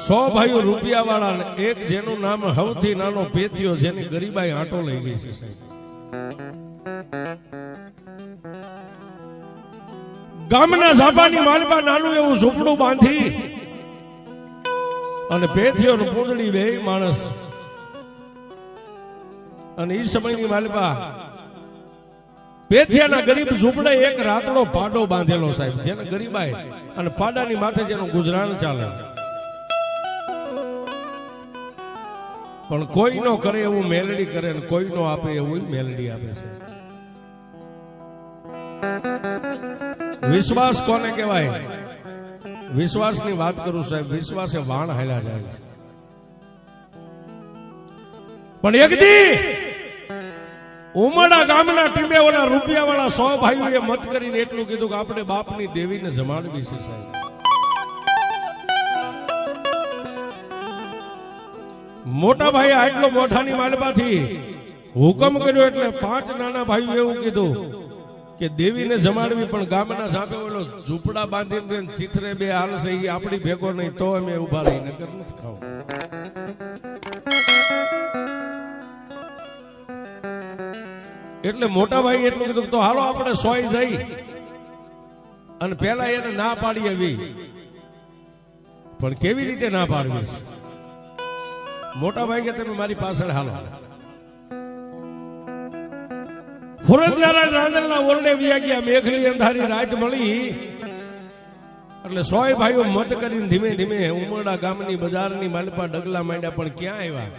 100 ભાઈઓ રૂપિયા વાળા, એક જેનું નામ સૌથી નાનો પેથિયો, જેની ગરીબાઈ આંટો લઈ ગઈ છે સાહેબ. ગામના ઝાપાની માલપા નાનું એવું ઝૂંપડું બાંધી અને પેથિયો ને પૂંજડી બે માણસ, અને એ સમયની માલપા પેથિયાના ગરીબ ઝૂંપડે એક રાતનો પાડો બાંધેલો સાહેબ, જેને ગરીબાઈ અને પાડાની માથે જેનું ગુજરાન ચાલે. પણ કોઈ નો કરે એવું મેલડી કરે, ને કોઈ નો આપે એવું મેલડી આપે છે. વિશ્વાસ કોને કહેવાય? વિશ્વાસની વાત કરું સાહેબ, વિશ્વાસે વાણ હાલ્યા જાય છે. પણ એક દી ઉમરડા ગામના ટીમેઓના રૂપિયા વાળા 100 ભાઈઓએ મત કરીને એટલું કીધું કે આપણે બાપની દેવીને જમાડવી છે સાહેબ. મોટા ભાઈ આટલો મોઢાની માલપાથી હુકમ કર્યો એટલે 5 નાના ભાઈઓ એવું કીધું કે દેવીને જમાડવી, પણ ગામના સાપે ઓલો ઝૂંપડા બાંધીને ચિત્રે બે હાલશે, એ આપણી ભેગો નહીં તો અમે ઉભા રહી, નકર નથી ખાવ. એટલે મોટા ભાઈ એટલું કીધું તો હાલો આપણે 100 જઈ અને પેલા એને ના પાડી આવી. પણ કેવી રીતે ના પાડવી? મોટા ભાઈ કે તમે મારી પાછળ હાલો. ફુરજનારાયણ રાંદલના ઓરડે વ્યા ગયા. મેઘલી અંધારી રાત મળી એટલે 100 ભાઈઓ મત કરીને ધીમે ધીમે ઉમરડા ગામની બજારની માલપા ડગલા માંડ્યા. પણ ક્યાં આવ્યા?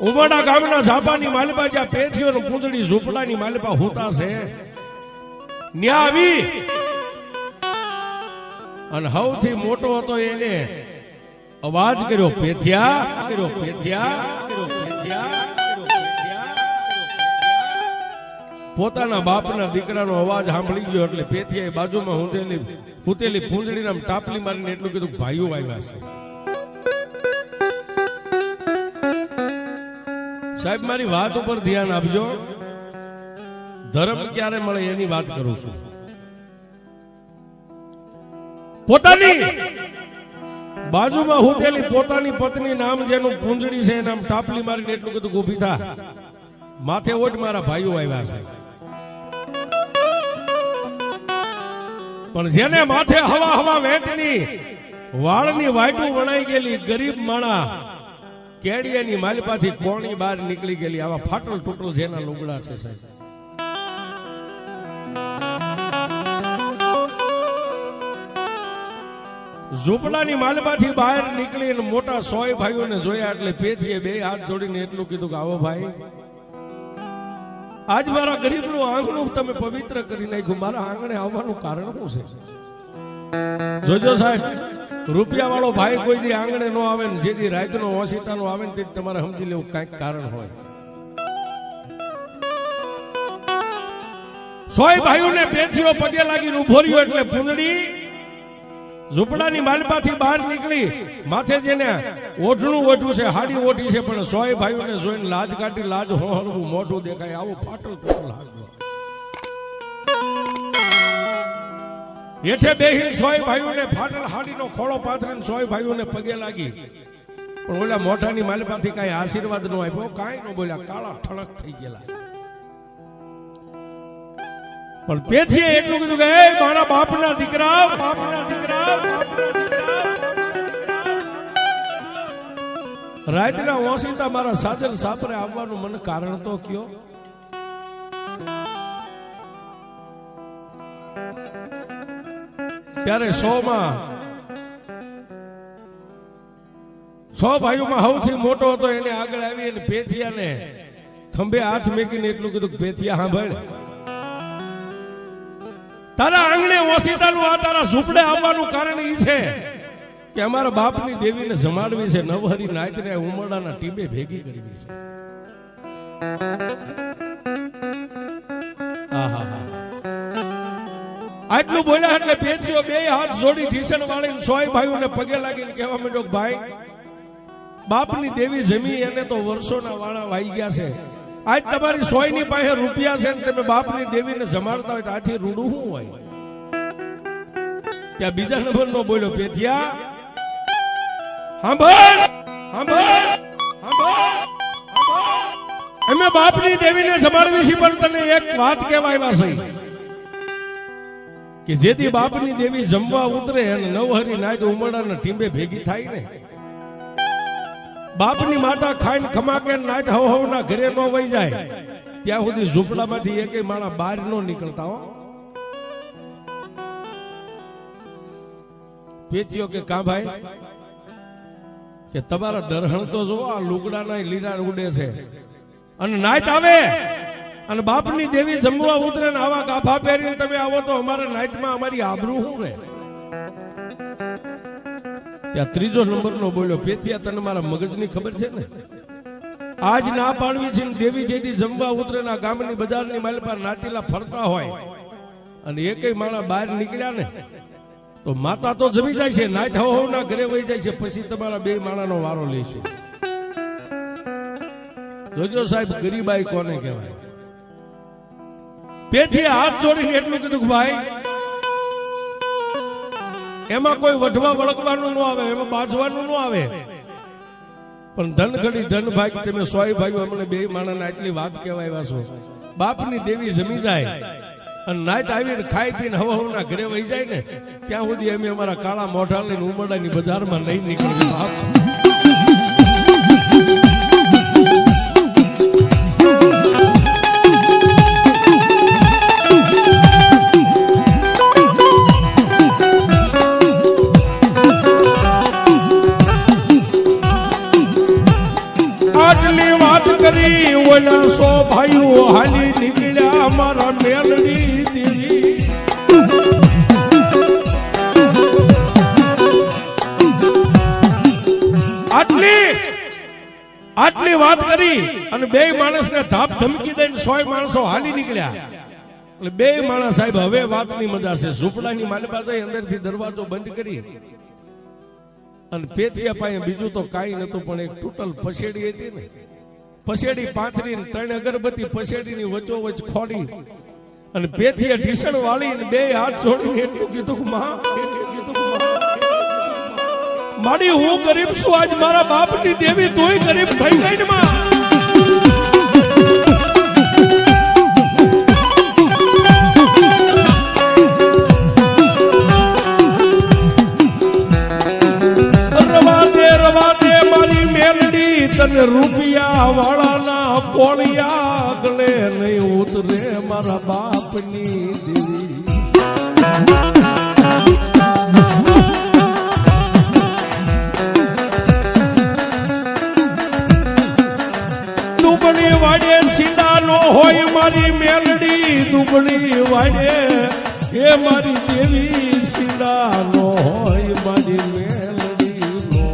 ઉમરડા ગામના ઝાપાની માલપા, જ્યાં પેથિયો ને પૂંજડી ઝૂંપડાની માલપા હોતા છે, ન્યા આવી અને સૌથી મોટો હતો એને અવાજ કર્યો, પેથિયા, કર્યો પેથિયા, કર્યો પેથિયા. પોતાના બાપના દીકરાનો અવાજ સાંભળી ગયો એટલે પેથિયાએ બાજુમાં હુતેલી પૂંજડીને ટાપલી મારીને એટલું કીધું, ભાઈઓ આવ્યા છે. સાહેબ મારી વાત ઉપર ધ્યાન આપજો. ધર્મ ક્યારે મળે એની વાત કરું છું. પોતાની બાજુમાં હુતેલી પોતાની પત્ની નામ જેનું પૂંજડી છે એના ટાપલી મારીને એટલું કીધું, ઊભી થા, માથે ઓટ મારા ભાઈઓ આવ્યા છે. પણ જેને માથે હવા વેંતની વાળની વાટું વણાઈ ગયેલી ગરીબ માણા કેડિયાની માલપાથી કોણી બહાર નીકળી ગયેલી, આવા ફાટલ ટૂટલ જેના લુગડા છે સાહેબ. ઝૂંપડાની માલપાથી બહાર નીકળીને મોટા 100 ભાઈઓને જોયા એટલે પેથીએ બે હાથ જોડીને એટલું કીધું કે આવો ભાઈ, આજ મારા ગરીબનું આંગણું તમે પવિત્ર કરી નાખ્યું, મારા આંગણે આવવાનું કારણ શું છે? જોજો સાહેબ, રૂપિયા વાળો ભાઈ કોઈ દી આંગણે નો આવે ને જેથી રાતનો ઓશિતાનો આવે ને તે તમારે સમજી લેવું કઈક કારણ હોય. 100 ભાઈઓને પેથિયો પગે લાગીને ઉભો રહ્યો એટલે પૂંજડી ઝૂંપડાની માલપાથી બહાર નીકળી, માથે જેને ઓઢણું ઓઢું છે, હાડી ઓઢી છે, પણ 100 ભાઈઓને જોઈને લાજ કાઢી, લાજ હોહળવું મોઢું દેખાય, આવું ફાટલ ટૂટલ હાડવું. હેઠે બેહીને 100 ભાઈઓને ફાટલ હાડીનો ખોળો પાથરીને 100 ભાઈઓને પગે લાગી. પણ ઓલા મોઢાની માલપાથી કાંઈ આશીર્વાદ ન આપ્યો, કાંઈ ન બોલ્યા, કાળા ઠળક થઈ ગયેલા. પણ પેથીએ એટલું કીધું કે એ મારા બાપના દીકરા, બાપના દીકરા, રાતના ઓશિતા મારા સાજર સાપરે આવવાનું મને કારણ તો કયો. ત્યારે 100 ભાઈઓમાં સૌથી મોટો હતો, એને આગળ આવી અને પેથિયાને ખંભે હાથ મેકીને એટલું કીધું કે પેથિયા સાંભળ, તારા આંગણે ઓશિતાનું આ તારા ઝૂંપડે આવવાનું કારણ એ છે કે અમારા બાપની દેવીને જમાડવી છે, નવહરી નાયતને ઉમરડાના ટીમે ભેગી કરવી છે. આટલું બોલ્યા એટલે પેથિયો બે હાથ જોડી ઢીસણ વાળીને 100 ભાઈઓને પગે લાગીને કહેવા માંડ્યો, ભાઈ બાપની દેવી જમી એને તો વર્ષોના વાળા વાઈ ગયા છે, આજ તમારી 100 ની પાસે રૂપિયા છે ને તમે બાપની દેવીને જમાડતા હોય તો આથી રૂડું શું હોય? ત્યાં બીજા નંબર નો બોલ્યો પેથિયા, સાંભળ સાંભળ સાંભળ અમે બાપની દેવીને જમાડવી છે, પણ તને એક વાત કહેવાય છે કે જેથી બાપની દેવી જમવા ઉતરે અને નવહરી નાય તો ઉમરડાના ટીંબે ભેગી થાય ને, બાપની માતા ખાઈને ખમાકે નાય હવ હવના ઘરે ન વહી જાય ત્યાં સુધી ઝૂંપડામાંથી એકેય માણા બહાર ન નીકળતા હો. પેટીઓ કે કા ભાઈ કે તમારા દરહણ તો જો આ લુગડાના લીલા ઉડે છે અને નાઈટ આવે અને બાપની દેવી જમવા ઉતરે ને આવા ગાભા પહેરીને તમે આવો તો અમારા નાઈટમાં અમારી આબરૂ શું રહે? ત્યાં ત્રીજો નંબરનો બોલ્યો, પેથિયા તને મારા મગજની ખબર છે ને, આજ ના પાડવી છે દેવી જેથી જમવા ઉતરે ના ગામની બજારની માલ પર નાતીલા ફરતા હોય અને એકેય માણા બહાર નીકળ્યા ને તો માતા તો જમી જાય છે, નાઈટ હવ ના ઘરે વહી જાય છે, પછી તમારા બે માણાનો વારો લેશે. જોજો સાહેબ ગરીબાઈ કોને કહેવાય. તેથી હાથ જોડીને એટલું કીધું કે ભાઈ એમાં કોઈ વઢવા વળગવાનું ન આવે, એમાં બાજવાનું ન આવે, પણ ધન ઘડી ધન ભાઈ તમે સોય ભાઈઓ અમને બે માણસને આટલી વાત કહેવાય છો. બાપની દેવી જમી જાય અને નાઈટ આવીને ખાઈ પીને હવાના ઘરે વહી જાય ને ત્યાં સુધી અમે અમારા કાળા મોઢા લઈને ઉમરડાની બજારમાં નહીં નીકળી. બાપ આટલી વાત કરી ઓલા સો ભાઈઓ હાલી નીકળ્યા મારા મેલડી દેવી. આટલી વાત કરી અને બે માણસને ધાપ ધમકી દઈને 100 માણસો હાલી નીકળ્યા. એટલે બે માણસ સાહેબ હવે વાતની મજા છે. ઝૂંપડાની માલપા જઈ અંદરથી દરવાજો બંધ કરી અને પેથિયા પાસે બીજું તો કાંઈ નતું, પણ એક તૂટલ પછેડી હતી ને, પછેડી પાથરીને 3 અગરબત્તી પછેડીની વચ્ચોવચ્ચ ખોડી અને પેથિયા ઢીસણ વાળીને બે હાથ જોડીને એટલું કીધું કે માં મારી હું ગરીબ છું, આજ મારા બાપની દેવી તોય ગરીબ થઈ ગઈ ને માં. રવા દે મારી મેલડી, તને રૂપિયા વાળાના પોળિયા ગળે નહીં ઉતરે મારા બાપની દેવી. દુબળી વાડે સીધા નો હોય મારી મેલડી, દુબળી વાડે એ મારી દેવી સીધા નો હોય મારી મેલડી નો.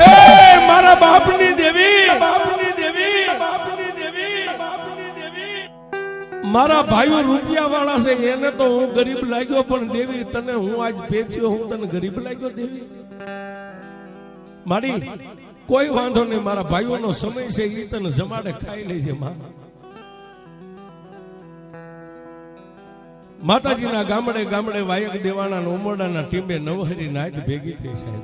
એ મારા બાપની દેવી, બાપની દેવી, બાપની દેવી, બાપની દેવી. મારા ભાઈઓ રૂપિયા વાળા છે એને તો હું ગરીબ લાગ્યો, પણ દેવી તને હું આજ પેચ્યો, હું તને ગરીબ લાગ્યો દેવી? મારી કોઈ વાંધો નહીં, મારા ભાઈઓનો સમય છે એ તને જમાડે ખાઈ લેજે માં. માતાજીના ગામડે ગામડે વાયક દેવાના ઉમરડાના ટીમે નવહરી નાઈટ ભેગી થઈ સાહેબ.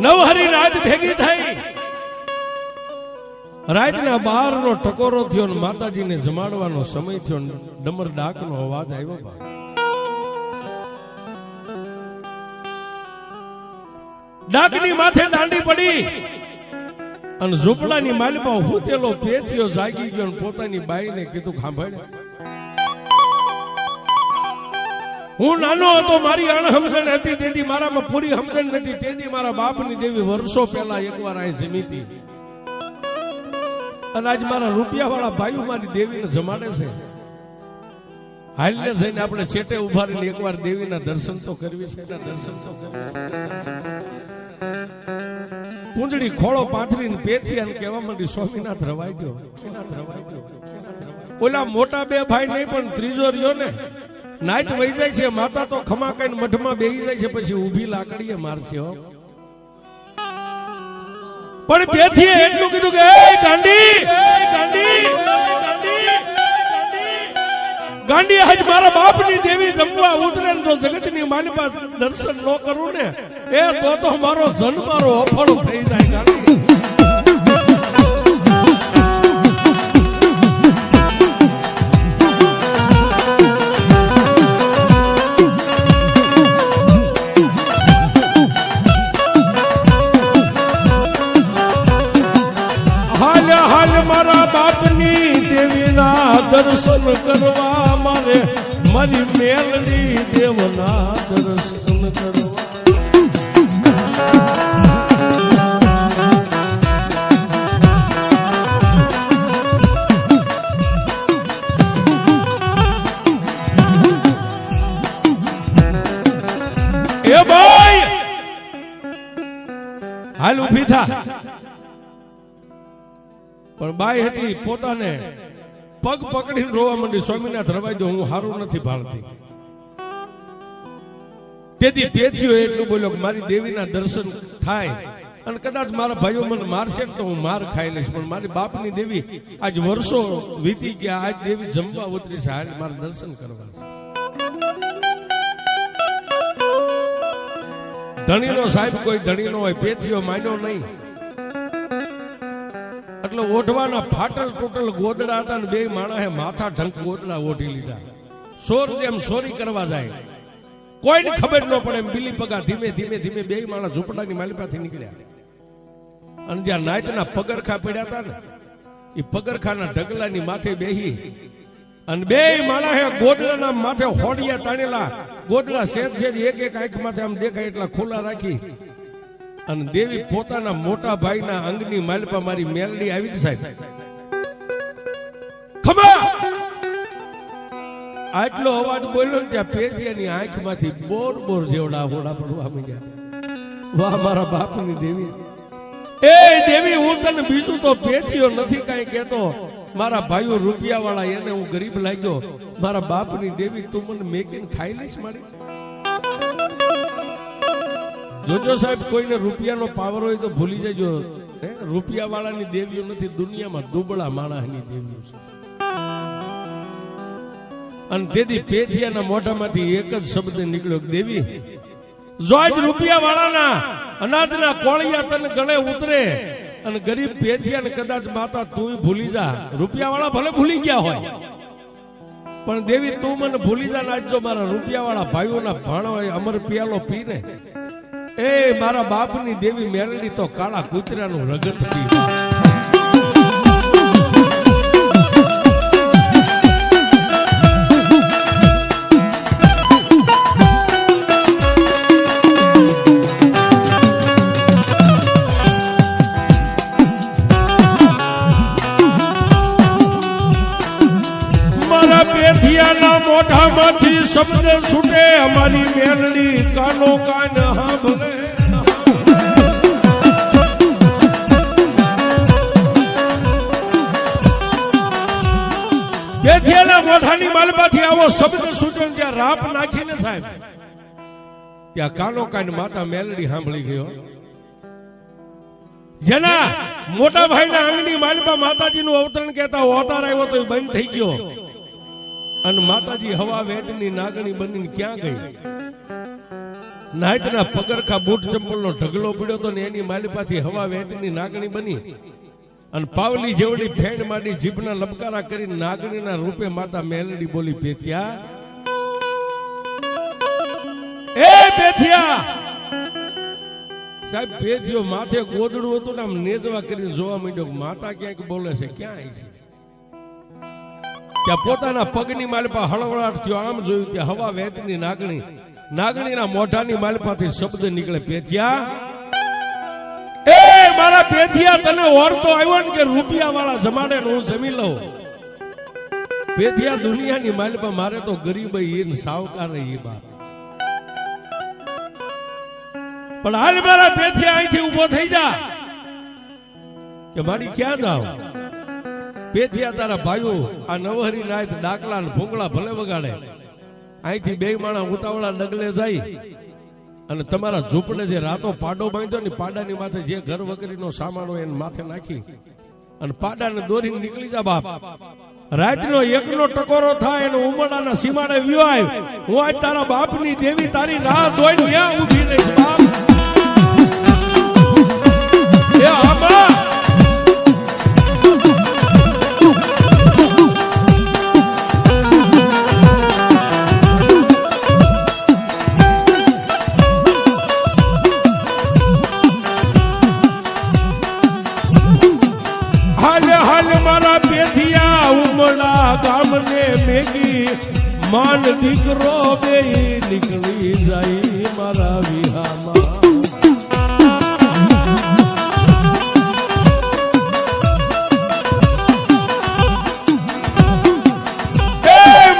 નવહરી નાઈટ ભેગી થઈ, રાતના 12 નો ટકોરો થયો ને માતાજીને જમાડવાનો સમય થયો, ડમર ડાકનો અવાજ આવ્યો. ડાકની માથે દાંડી પડી અને ઝૂંપડાની માલમાં હુતેલો પેથિયો જાગી ગયો, પોતાની બાઈને કીધું સાંભળ, હું નાનો હતો મારી અણસમજણ હતી, તેથી મારામાં પૂરી સમજણ નથી, તેથી મારા બાપની દેવી વર્ષો પહેલા એકવાર અહીં જમી હતી અને આજ મારા રૂપિયા વાળા ભાઈઓ મારી દેવીને જમાડે છે. હાલને જઈને આપણે છેટે ઉભા રહીને એકવાર દેવીના દર્શન તો કરવી છે. પૂંજડી ખોળો પાથરીને પેથિયાને કહેવા માંડી, સ્વામીનાથ રવાઈ ગયો. ઓલા મોટા બે ભાઈ નહીં પણ ત્રીજો રહ્યો ને નાઈટ વહી જાય છે, માતા તો ખમા કઈને મઠમાં બેસી જાય છે, પછી ઊભી લાકડીએ મારશે. પણ પેથીએ એટલું કીધું કે એ ગાંડી ગાંડી આજ મારા બાપની દેવી જમવા ઉતરે ને જો જગતની માલિકા દર્શન ન કરું ને એ તો મારો જન્મ મારો અફળ થઈ જાય ગાંડી. દર્શન કરવા મારે મારી મેલડી દેવના દર્શન કરવા. એ ભાઈ હાલ ઉભી થા. પણ બાઈ હતી પોતાને પગ પકડીને રોવા માંડી, સ્વામીનાથ રવાઈ દો, હું હારું નથી ભાળતી. તેથી પેથીઓ એટલું બોલ્યો કે મારી દેવીના દર્શન થાય અને કદાચ મારા ભાઈઓ મને મારશે તો હું માર ખાઈ લઈશ, પણ મારી બાપની દેવી આજ વર્ષો વીતી ગયા, આજ દેવી જમવા ઉતરી છે, હાલ મારે દર્શન કરવા છે. ધણીનો સાહેબ કોઈ ધણીનો હોય, પેથીઓ માન્યો નહીં. એટલે ઓઢવાના ફાટલ ટોટલ ગોદડા હતા ને બે માણસે માથા ઢંક ગોદડા ઓઢી લીધા. સોર જેમ સોરી કરવા જાય, કોઈને ખબર ન પડે એમ બીલી પગા ધીમે ધીમે ધીમે બે માણસ ઝૂંપડાની માલિપાથી નીકળ્યા. અને જ્યાં નાયતના પગરખા પડ્યા હતા ને એ પગરખાના ઢગલાની માથે બેહી અને બે માણસે ગોદડાના માથે હોડિયા તાણેલા ગોદડા સેજ સેજ એક એક આંખ માથે આમ દેખાય એટલા ખુલ્લા રાખી અને દેવી પોતાના મોટા ભાઈના અંગની માલપા મારી મેલડી આવી સાહેબ ખબર આટલો અવાજ બોલ્યો ને ત્યાં પેથીયાની આંખમાંથી બોર બોર જેવડા હોડા પડવા માંડ્યા. વાહ મારા બાપની દેવી, એ દેવી હું તને બીજું તો પેથીયો નથી કઈ કેતો, મારા ભાઈઓ રૂપિયા વાળા એને હું ગરીબ લાગ્યો, મારા બાપની દેવી તું મને મેકીને ખાઈ લઈશ મારી. જોજો સાહેબ કોઈને રૂપિયાનો પાવર હોય તો ભૂલી જજો, રૂપિયા વાળાની દેવીઓ નથી, દુનિયામાં દુબળા માણસની દેવીઓ છે. અને તેથી પેથીયાના મોઢામાંથી એક જ શબ્દ નીકળ્યો, દેવી જો આજ રૂપિયા વાળાના અનાજના કોળિયા તને ગળે ઉતરે અને ગરીબ પેથીયાને કદાચ માતા તું ભૂલી જા, રૂપિયા વાળા ભલે ભૂલી ગયા હોય પણ દેવી તું મને ભૂલી જા. આજ જો મારા રૂપિયા વાળા ભાઈઓના ભાણો અમર પિયાલો પીને એ મારા બાપની દેવી મેલડી તો કાળા કૂતરાનું રગત પી. મારા પેથીયાના મોઢામાંથી શબ્દ છૂટે, અમારી મેલડી કાનો કાન સાંભળે. પેથીયાના મોઢાની માલમાંથી આવો શબ્દ છૂટે ત્યાં રાપ નાખીને સાહેબ ત્યાં કાનો કાન માતા મેલડી સાંભળી ગયો. જેના મોટા ભાઈના અંગની માલપા માતાજીનું અવતરણ કહેતા અવતાર આવ્યો તો એ બંધ થઈ ગયો અને માતાજી હવા વેદની નાગણી બનીને ક્યાં ગઈ? નાયતના પગરખા બૂટ ચંપલનો ઢગલો પડ્યો તો ને એની માલિપાથી હવા વેદની નાગણી બની અને પાવલી જેવડી ફેણ માંડી જીભના લબકારા કરી નાગણીના રૂપે માતા મેલડી બોલી, પેથિયા એ પેથિયા. સાહેબ પેથિયો માથે ગોદડું હતું ને આમ નેજવા કરીને જોવા માંડ્યો, માતા ક્યાંક બોલે છે, ક્યાં આવી છે? ત્યાં પોતાના પગની માલપા હળવળાટ થયો, આમ જોયું ત્યાં હવા વેદની નાગણી, નાગણીના મોઢાની માલપાથી શબ્દ નીકળે, પેથિયા એ મારા પેથિયા તને ઓરતો આવ્યો ને કે રૂપિયા વાળા જમાડે ને હું જમી લઉં. પેથિયા દુનિયાની માલપા મારે તો ગરીબ ઈન સાવકાર ઈ બાપ. પણ હાલ મારા પેથિયા અહીંથી ઉભો થઈ જા કે મારી ક્યાં જાવ? પેથિયા તારા ભાઈઓ આ નવહરી નાયત ડાકલા ને ભૂંગળા ભલે વગાડે, અહીંથી બે માણા ઉતાવળા ડગલે જાય અને તમારા ઝૂંપડે જે રાતો પાડો બાંધ્યો ને પાડાની માથે જે ઘર વગરીનો સામાન હોય એને માથે નાખી અને પાડાને દોરીને નીકળી જા બાપ. રાતનો એકનો ટકોરો થાય અને ઉમરડાના સીમાડે વ્યો આવ. હું આજ તારા બાપની દેવી તારી રાહ જોઈને ત્યાં ઊભી રહીશ બાપ. એ આબા ગામને મેગી માન દીકરો બે નીકળી જાય મારા વિહામાં.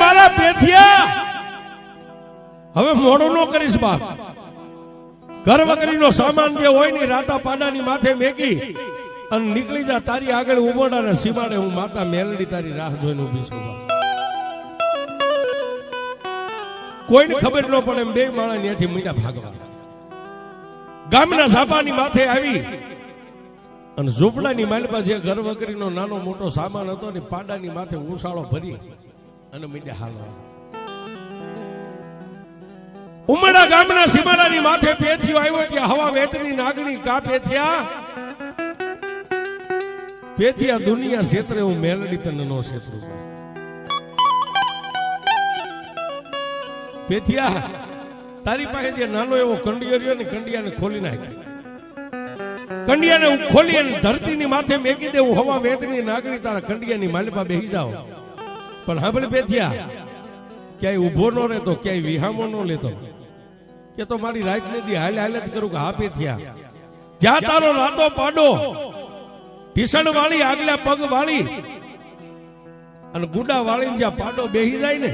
મારા પેથિયા હવે મોડું ન કરીશ બાપ. ઘર વગરીનો સામાન જે હોય ને રાતા પાડાની માથે મેગી અને નીકળી જા તારી આગળ ઉમરડાના સીમાડે હું માતા મેલડી તારી રાહ જોઈને ઊભી છું. કોઈને ખબર ન પડે એમ બે માણસ ત્યાંથી મીંડા ભાગવા ગામના ઝાપાની માથે આવી અને ઝૂંપડાની માલપા જે ઘર વગરીનો નાનો મોટો સામાન હતો ને પાડાની માથે ઉસાળો ભરી અને મીંડા હાલવા. ઉમરડા ગામના સીમાડાની માથે પેથિયો આવ્યો ત્યાં હવા વેતની નાગણી કા પેથિયા. પેથિયા દુનિયા ક્ષેત્રે હું મેલડી તને નો ક્ષેત્રું. પેથિયા તારી પાસે જે નાનો એવો કંડિયો રહ્યો ને કંડિયાને ખોલી નાખી. કંડિયાને હું ખોલી અને ધરતીની માથે મેકી દે. હું હવા વેતની નાગણી તારા કંડિયાની માલપા બેહી જાઓ. પણ હાબળ પેથિયા ક્યાંય ઉભો ન રહેતો, ક્યાંય વિહામો ન લેતો કે તો મારી રાત ને દી હાલે હાલે જ કરું કે હા પેથિયા જ્યાં તારો રાતો પાડો ઢીસણ વાળી આગલા પગ વાળી અને ગુડા વાળી જ્યાં પાડો બેહી જાય ને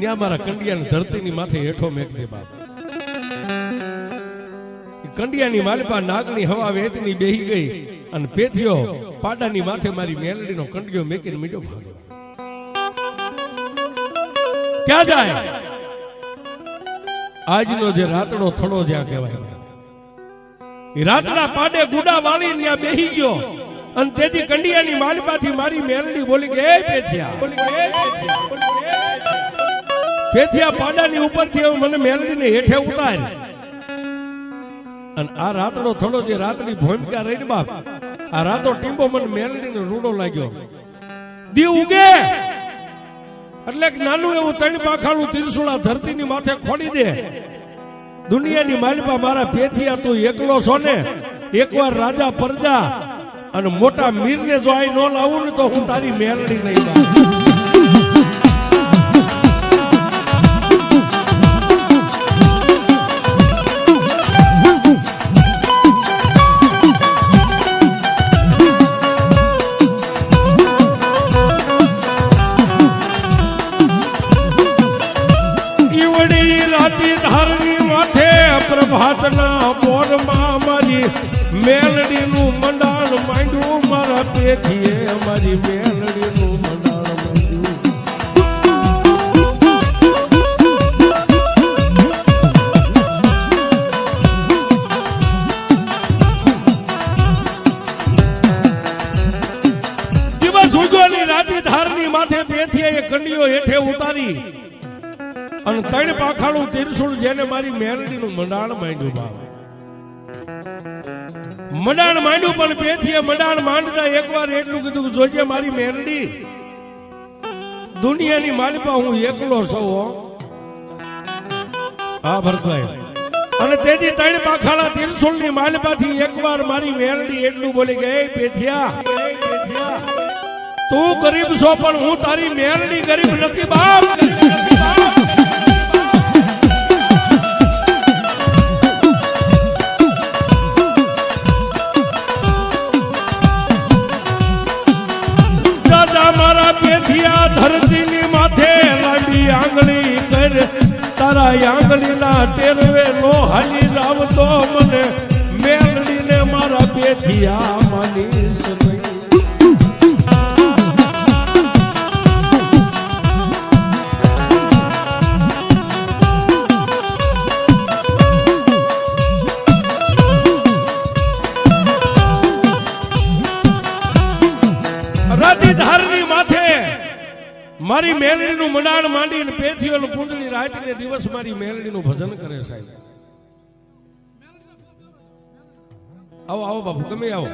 ત્યાં મારા કંડિયાની ધરતીની માથે હેઠો મેકજે બાપ. કંડિયાની માલપા નાગની હવા વેતની બેહી ગઈ અને પેથિયો પાડાની માથે મારી મેલડીનો કંડિયો મેકીને મીડો ભાગ્યો. ક્યાં જાય? આજનો જે રાતડો થડો જ્યાં કહેવાય એ રાતના પાડે ગુડા વાળી ત્યાં બેહી ગયો અને તેથી કંડિયાની માલપાથી મારી મેલડી બોલી કે એ પેથિયા, પેથિયા પાડાની ઉપરથી મને મેલડીને હેઠે ઉતાર. અને આ રાતડો થોડો જે રાતની ભૂમિકા રહી બાપ, આ રાતો ટીંબો મને મેલડીને રૂડો લાગ્યો. દી ઉગે એટલે નાનું એવું ત્રણ પાખાળું ત્રિશુળા ધરતીની માથે ખોડી દે. દુનિયાની માલપા મારા પેથિયા તું એકલો છો ને, એકવાર રાજા પરજા અને મોટા મીરને જો આઈ ન લાવું ને તો હું તારી મેલડી નહીં લાવું. પ્રભાતના પોરમાં મારી મેલડીનું મંડાણ માંડ્યું. મારા પેથીએ મારી મેલડીનું મંડાણ માંડ્યું. દિવસ ઉગવાની રાતી ધારની માથે પેથીએ કંડીઓ હેઠે ઉતારી અને ત્રણ પાખાળું ત્રિશુળ જેને મારી મેલડીનું મંડાણ માંડ્યું બાપ. મંડાણ માંડ્યું પણ પેથીએ મંડાણ માંડતા એકવાર એટલું કીધું જોજે મારી મેલડી દુનિયાની માલપા હું એકલો છું. હા ભરતભાઈ. અને તેથી ત્રણ પાખાળા ત્રિશુળની માલપાથી એકવાર મારી મેલડી એટલું બોલી કે એ પેથિયા તું ગરીબ છો પણ હું તારી મેલડી ગરીબ નથી બાપ. ધરતીની માથે લાંબી આંગળી કર તારા આંગળીના ટેરવે નો હાલી જાવ તો મને મેલડીને મારા પેથિયા માનીશ નહીં. ધારની માથે મારી મેલડીનું મંડાણ માંડીને પેથીઓનું પૂંજળી રાતને દિવસ મારી મેલડીનું ભજન કરે સાહેબ. આવો આવો બાપુ, ગમે આવો.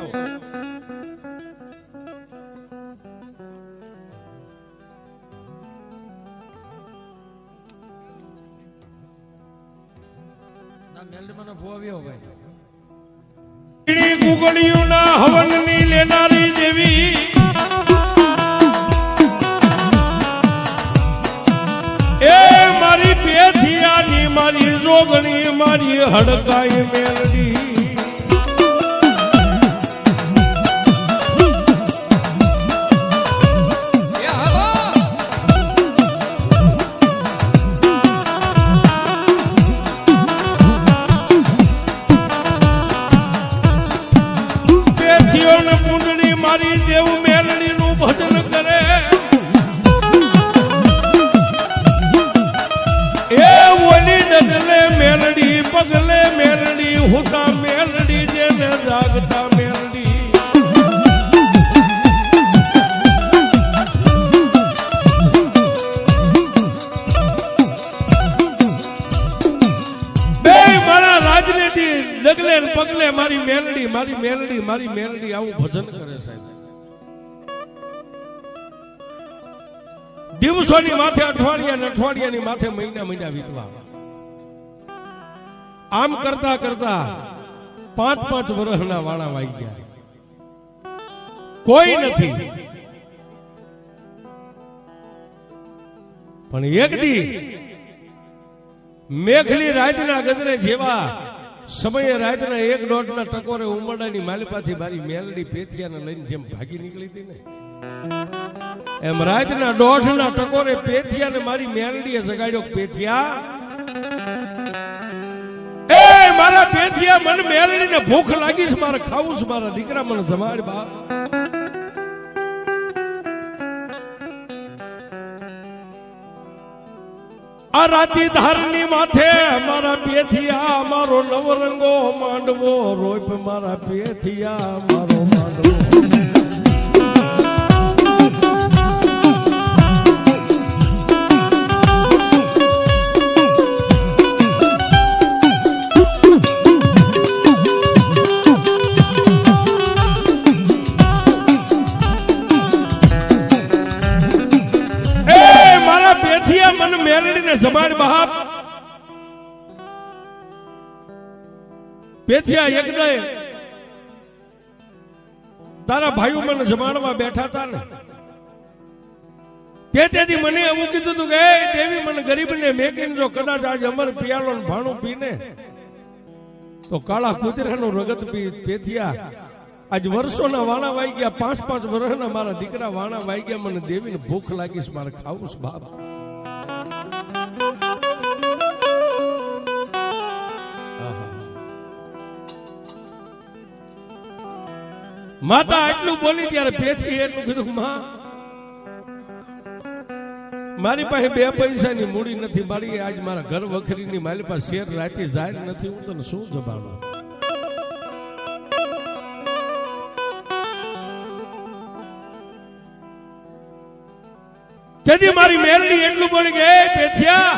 ગુગળિયુંના હવનની લેનારી દેવી એ મારી પેથિયાની મારી જોગણી મારી હડકાઈ મેલડી પગલે મેલડી હુતા મેલડી જેને જાગતા મેલડી બે મારા રાજનીતિ ડગલે પગલે મારી મેલડી મારી મેલડી મારી મેલડી આવું ભજન કરે સાહેબ. દિવસોની માથે અઠવાડિયાની માથે મહિના વીતવા આમ કરતા કરતા 5 વર્ષના વાણા વાઈ ગયા. કોઈ નથી. પણ એક દી મેઘલી રાતના ગજરે જેવા સમયે રાતના 1-1.5 ટકોરે ઉમરડાની માલિપાથી મારી મેલડી પેથિયાને લઈને જેમ ભાગી નીકળી હતી ને એમ રાતના 1.5 ટકોરે પેથિયાને મારી મેલડીએ જગાડ્યો. પેથિયા મારા પેથિયા મને મેલડીને ભૂખ લાગી છે, મારે ખાવું છે, મારા દીકરા મને જમાડ બાપ. આ રાતી ધારની માથે મારા પેથિયા મારો નવરંગો માંડવો રોપ મારા પેથિયા મારો માંડવો મેલડીને જમાડ બાપ. પેથિયા એક દે તારા ભાઈઓ મને જમાડવા બેઠા હતા ને તેથી મને એવું કીધું હતું કે દેવી મને ગરીબને મેકીને જો કદાચ આજ અમર પિયાલો ને ભાણું પીને તો કાળા કુતરાનું રગત પી. પેથિયા આજ વર્ષોના વાણા વાઈ ગયા, 5 વર્ષના મારા દીકરા વાણા વાઈ ગયા, મને દેવીને ભૂખ લાગીશ, મારે ખાવું છે બાપ. માતા આટલું બોલી ત્યારે પેથી એટલું કીધું, માં મારી પાસે 2 પૈસાની મૂડી નથી, મારી આજ મારા ઘર વખરીની મારી પાસે શેર રાતી જાહેર નથી, હું તને શું જબાડું. તેથી મારી મેલડી એટલું બોલી કે પેથિયા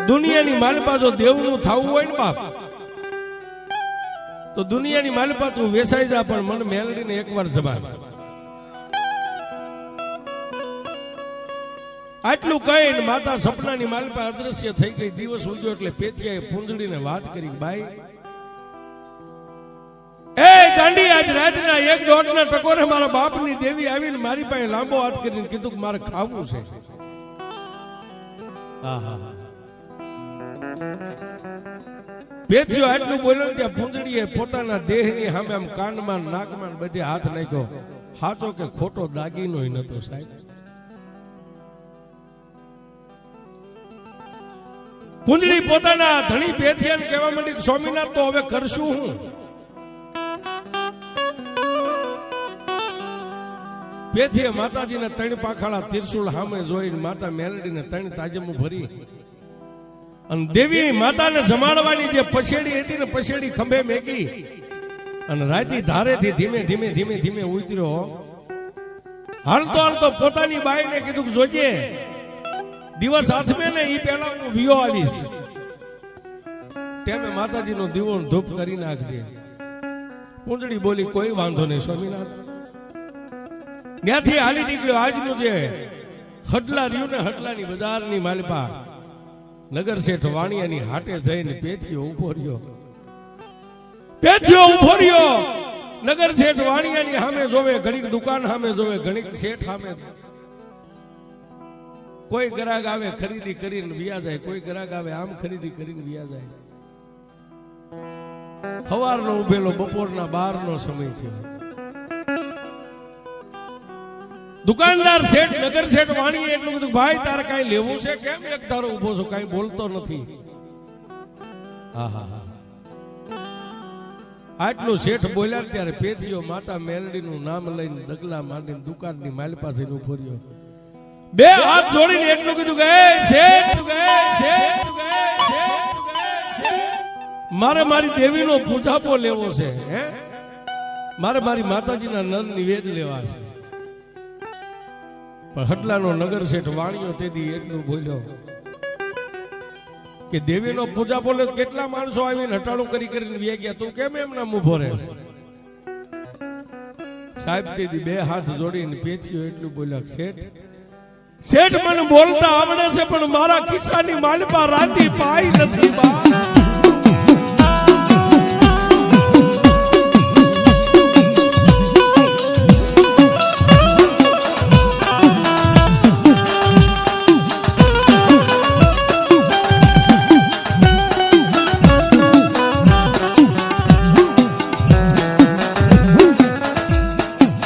દુનિયાની માલપા જો દેવનું થવું હોય ને બાપ તો દુનિયાની માલપા તું વેસાઈ જા, પણ મને મેલડીને એકવાર જમાડ. આટલું કહીને માતા સપનાની માલપા અદ્રશ્ય થઈ ગઈ. દિવસ ઉજ્યો એટલે પેથિયાએ પૂંજડીને વાત કરી, બાઈ એ ગાંડી આજ રાતના 1-1.5 ટકોરે મારા બાપની દેવી આવીને મારી પાસે લાંબો હાથ કરીને કીધું કે મારે ખાવું છે. પેથિયો આટલું બોલ્યો ત્યાં પૂંજડીએ પોતાના દેહની સામે આમ કાનમાં નાકમાં બધે હાથ નાખ્યો. સાચો કે ખોટો દાગીનો નતો સાહેબ. પૂંજડી પોતાના ધણી પેથિયાને કહેવા માંડી, સ્વામિનાથ તો હવે કરશું હું. પેથીએ માતાજીને 3 પાખાળા ત્રિશુળ સામે જોઈને માતા મેલડીને 3 તાજમું ભરી અને દેવી માતાને જમાડવાની જે પછેડી હતી ને પછેડી ખંભે મેકી અને રાતી ધારેથી ધીમે ધીમે ધીમે ધીમે ઉતર્યો. હાલતો હાલતો પોતાની બાઈને કીધું કે જોજે દિવસ હાથમે ને ઈ પહેલા હું વિયો આવીશ, તેમે માતાજીનો દીવો ધૂપ કરી નાખજે. પૂંજડી બોલી કોઈ વાંધો નહીં સ્વામિનાથ. ત્યાંથી હાલી નીકળ્યો. આજનું જે હડલા રહ્યું ને હડલાની બજારની માલપા નગર શેઠ વાણિયાની હાટે જઈને પેથીઓ ઉભો રહ્યો. પેથીઓ ઉભો રહ્યો. નગર શેઠ વાણિયાની સામે જોવે, ઘણીક દુકાન સામે જોવે, ઘણીક શેઠ સામે. કોઈ ગ્રાહક આવે ખરીદી કરીને વિયા જાય, કોઈ ગ્રાહક આવે આમ ખરીદી કરીને વિયા જાય. સવારનો ઉભેલો બપોરના 12 નો સમય છે. દુકાનદાર શેઠ નગર શેઠ વાણીએ એટલું કીધું, ભાઈ તારે કઈ લેવું છે? કેમ એક તારો ઉભો છો, કઈ બોલતો નથી? આહા, આટલું શેઠ બોલ્યા ત્યારે પેથીઓ માતા મેલડીનું નામ લઈને ડગલા માંડીને દુકાનની માલ પાસે ઉભો રહ્યો. બે હાથ જોડીને એટલું કીધું કે મારે મારી દેવીનો પૂજાપો લેવો છે, હે મારે મારી માતાજીના નર નિવેદ લેવા છે. પણ હડલાનો નગર શેઠ વાણિયો તેથી એટલું બોલ્યો કે દેવીનો પૂજાપો લે. કેટલા માણસો આવીને હટાણું કરી કરીને વી ગયા, તું કેમ એમના ઉભો રહે? સાહેબ તેથી બે હાથ જોડીને પેથીઓ એટલું બોલ્યા, શેઠ મને બોલતા આવડે છે પણ મારા ખિસ્સાની માલપા રાતી પાઈ નથી બા.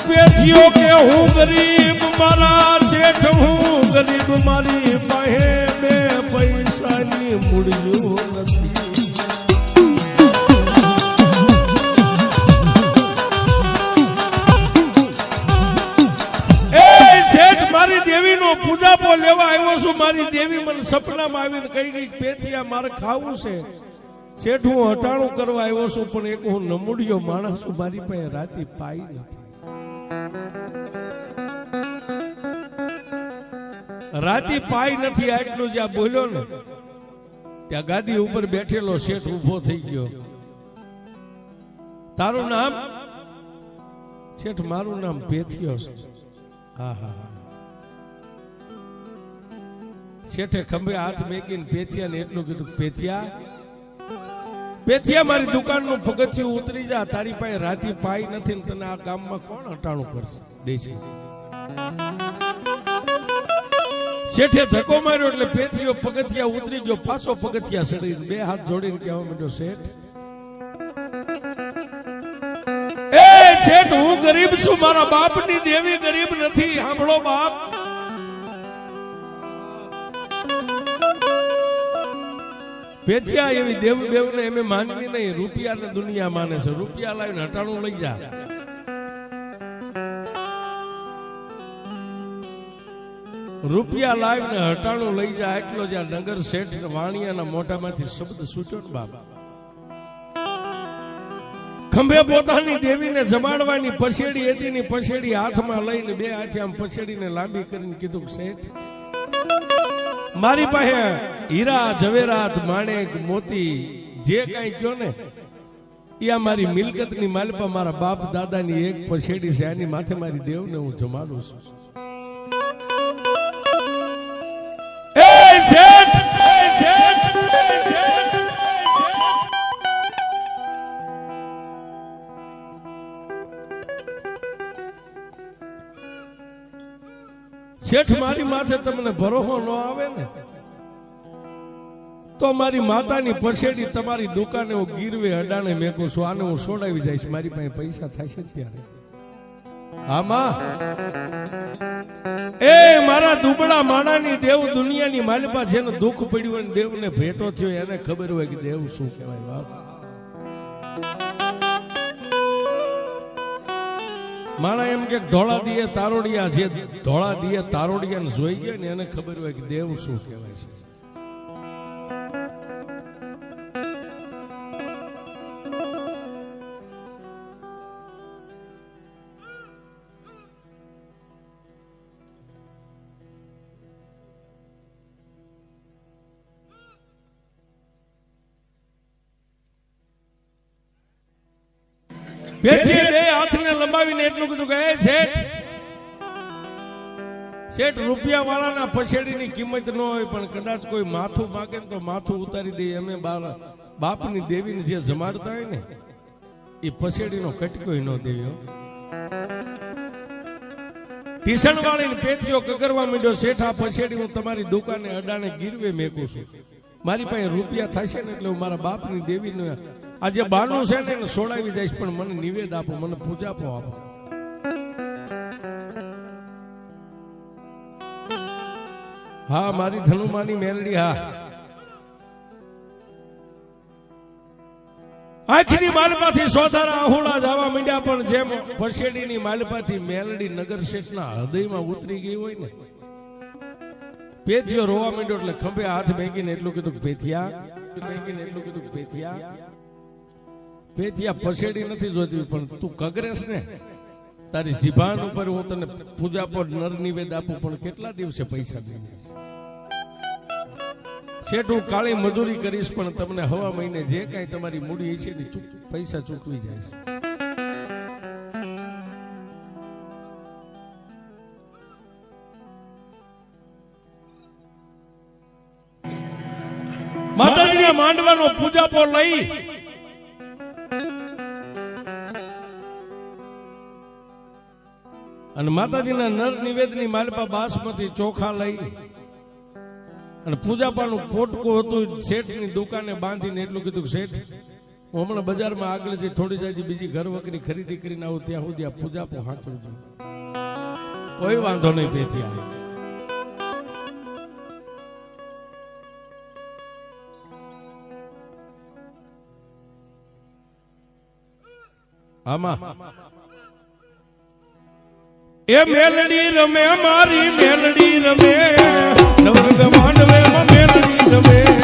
પેથીઓ કે હું ગરીબ, મારા શેઠ હું ગરીબ, મારી પાસે બે પૈસાની મૂળ્યું નથી. એ શેઠ મારી દેવીનો પૂજાપો લેવા આવ્યો છું. મારી દેવી મને સપનામાં આવીને કહી ગઈ પેથિયા મારે ખાવું છે. શેઠ હું હટાણું કરવા આવ્યો છું પણ એક હું નમૂડિયો માણસ છું, મારી પાસે રાતી પાઈ નથી. રાતી પાઈ નથી આટલું જ્યાં બોલ્યો ને ત્યાં ગાદી ઉપર બેઠેલો શેઠ ઉભો થઈ ગયો. તારું નામ? શેઠ મારું નામ પેથિયો છે. આહા. શેઠે ખંભે હાથ મેકીને પેથિયાને એટલું કીધું, પેથિયા મારી દુકાનનું પગથિયું ઉતરી જા, તારી પાસે રાતી પાઈ નથી ને તને આ ગામમાં કોણ હટાણું કરશે દેશી. શેઠે ધક્કો માર્યો એટલે પેથીઓ પગથિયા ઉતરી ગયો, પાછો પગથિયા સડીને બે હાથ જોડીને કહેવા માંડ્યો, શેઠ હું ગરીબ છું, મારા બાપની દેવી ગરીબ નથી. સાંભળો બાપ, પેથિયા એવી દેવ બેવને એમે માનવી નહીં, રૂપિયાને દુનિયા માને છે. રૂપિયા લાવીને હટાણું લઈ જા. રૂપિયા લાવીને હટાણું લઈ જાય એટલો જ્યાં નગર શેઠ વાણિયાના મોઢામાંથી શબ્દ સૂચ્યો ને બાપ. ખંભે પોતાની દેવીને જમાડવાની પછેડી હતી ની પછેડી હાથમાં લઈને બે હાથે આમ પછેડીને લાંબી કરીને કીધું, શેઠ મારી પાસે હીરા જવેરાત માણેક મોતી જે કઈ કયો ને એ આ મારી મિલકતની માલપા મારા બાપ દાદાની એક પછેડી છે, આની માથે મારી દેવને હું જમાડું છું. શેઠ મારી માથે તમને ભરોસો ન આવે ને તો મારી માતાની પછેડી તમારી દુકાને હું ગીરવે અડાણે મેકું છું, આને હું છોડાવી જઈશ, મારી પાસે પૈસા થશે ત્યારે. આમાં એ મારા દુબળા માણાની દેવ દુનિયાની માલિપા જેને દુઃખ પડ્યું અને દેવને ભેટો થયો એને ખબર હોય કે દેવ શું કહેવાય બાપ. માણા એમ કે ધોળા દીએ તારોડિયા, જે ધોળા દીએ તારોડિયાને જોઈ ગયા ને એને ખબર હોય કે દેવ શું કહેવાય છે. પેથીએ બે હાથને લંબાવીને એટલું કીધું કે એ શેઠ શેઠ રૂપિયા વાળાના પછેડીની કિંમત ન હોય પણ કદાચ કોઈ માથું માગે ને તો માથું ઉતારી દઈએ અમે બાપની દેવીને જે જમાડતા હોય ને એ પછેડીનો કટકો ન દેવ્યો ટીસણ વાળીને પેથીઓ કગરવા માંડ્યો શેઠ આ પછેડી હું તમારી દુકાને અડાણે ગીરવે મેકું છું મારી પાસે રૂપિયા થશે ને એટલે હું મારા બાપની દેવીને આ જે બાનું છે ને એને સોડાવી દઈશ પણ મને નિવેદ આપો મને પૂજાપો આપો હા મારી ધનુમાની મેલડી હા આખની માલપાથી સોધારા આહુડા જવા માંડ્યા પણ જેમ પછેડીની માલપાથી મેલડી નગર શેઠના હૃદયમાં ઉતરી ગઈ હોય ને પેથીઓ રોવા માંડ્યો એટલે ખંભે હાથ મેંગીને એટલું કીધું પેથિયા પછેડી નથી જોતી પણ તું કગરેસ ને તારી જીભાન ઉપર હું તને પૂજા પર નર નિવેદ આપું પણ કેટલા દિવસે પૈસા દઈ જઈશ શેઠ હું કાળી મજૂરી કરીશ પણ તમને હવા મહિને જે કાંઈ તમારી મૂડી છે ને પૈસા ચૂકવી જાય છે માતાજીના માંડવાનો પૂજાપો લઈ અને માતાજીના નર નિવેદની માલપા બાસમતી ચોખા લઈ અને પૂજાપાનું પોટકું હતું શેઠની દુકાને બાંધીને એટલું કીધું શેઠ હું હમણાં બજારમાં આગળ જઈ થોડી જાય બીજી ઘર વકરી ખરીદી કરીને આવું ત્યાં સુધી આ પૂજાપો હાચવજો કોઈ વાંધો નહીં પેથી આવે આમાં એ મેલડી રમે મારી મેલડી રમે નવરંગ માંડવે મેલડી રમે